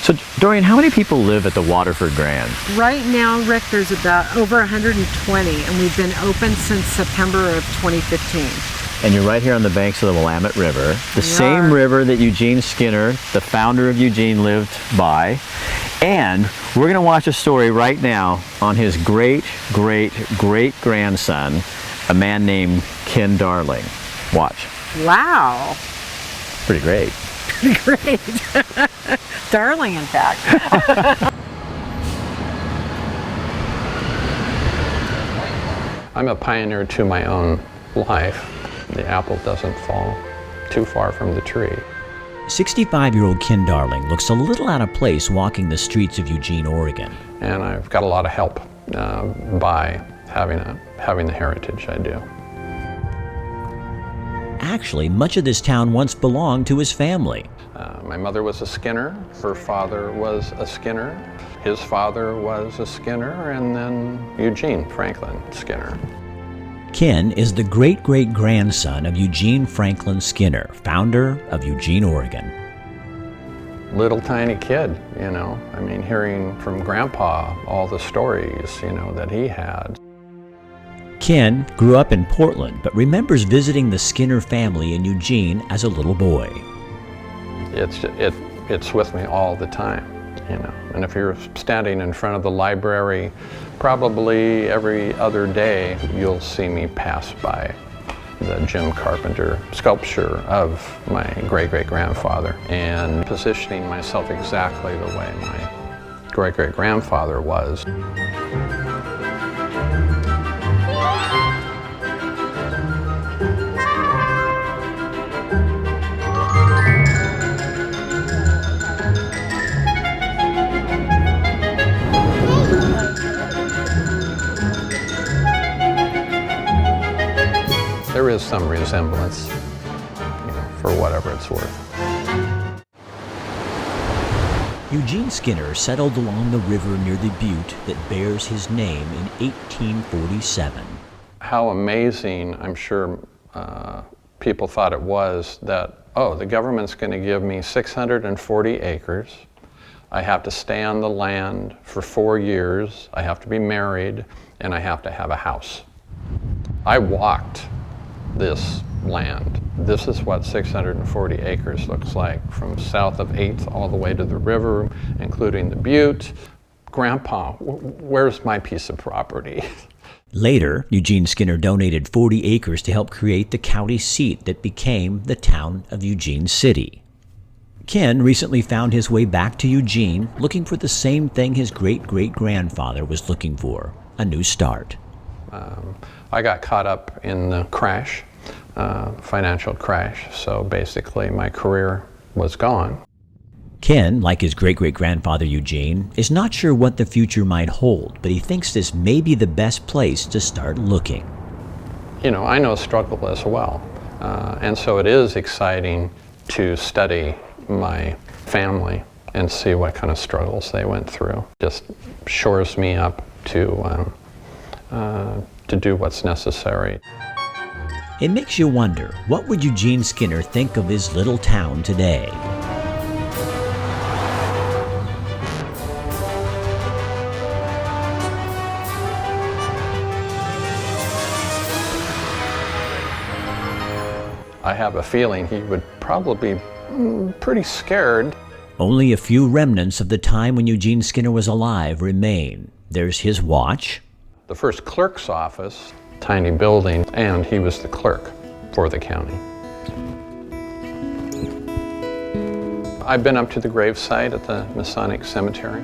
So, Dorian, how many people live at the Waterford Grand? Right now, Rick, there's about over 120, and we've been open since September of 2015. And you're right here on the banks of the Willamette River, the We same are. river that Eugene Skinner, the founder of Eugene, lived by. And we're going to watch a story right now on his great-great-great-grandson, a man named Ken Darling. Watch. Wow. Pretty great. Great. Darling, in fact. I'm a pioneer to my own life. The apple doesn't fall too far from the tree. 65-year-old Ken Darling looks a little out of place walking the streets of Eugene, Oregon. And I've got a lot of help by having the heritage I do. Actually, much of this town once belonged to his family. My mother was a Skinner, her father was a Skinner, his father was a Skinner, and then Eugene Franklin Skinner. Ken is the great-great-grandson of Eugene Franklin Skinner, founder of Eugene, Oregon. Little tiny kid, you know, I mean, hearing from Grandpa all the stories, you know, that he had. Ken grew up in Portland, but remembers visiting the Skinner family in Eugene as a little boy. It's with me all the time, you know. And if you're standing in front of the library, probably every other day, you'll see me pass by the Jim Carpenter sculpture of my great-great-grandfather and positioning myself exactly the way my great-great-grandfather was. There is some resemblance, you know, for whatever it's worth. Eugene Skinner settled along the river near the butte that bears his name in 1847. How amazing, I'm sure people thought it was that, oh, the government's going to give me 640 acres. I have to stay on the land for 4 years. I have to be married, and I have to have a house. I walked this land. This is what 640 acres looks like, from south of 8th all the way to the river, including the butte. Grandpa, where's my piece of property? Later, Eugene Skinner donated 40 acres to help create the county seat that became the town of Eugene City. Ken recently found his way back to Eugene, looking for the same thing his great-great-grandfather was looking for, a new start. I got caught up in the crash, financial crash, so basically my career was gone. Ken, like his great-great-grandfather Eugene, is not sure what the future might hold, but he thinks this may be the best place to start looking. You know, I know struggle as well, and so it is exciting to study my family and see what kind of struggles they went through. Just shores me up to do what's necessary. It makes you wonder, what would Eugene Skinner think of his little town today? I have a feeling he would probably be pretty scared. Only a few remnants of the time when Eugene Skinner was alive remain. There's his watch, The first clerk's office, tiny building, and he was the clerk for the county. I've been up to the gravesite at the Masonic Cemetery.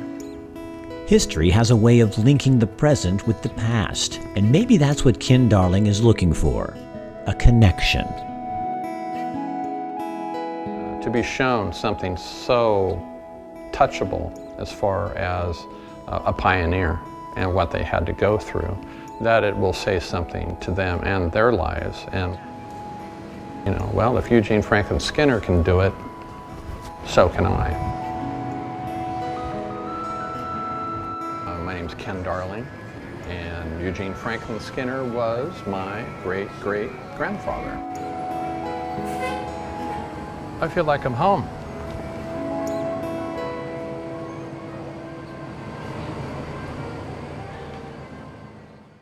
History has a way of linking the present with the past, and maybe that's what Ken Darling is looking for, a connection. To be shown something so touchable as far as a pioneer and what they had to go through, that it will say something to them and their lives. And, you know, well, if Eugene Franklin Skinner can do it, so can I. My name's Ken Darling, and Eugene Franklin Skinner was my great-great-grandfather. I feel like I'm home.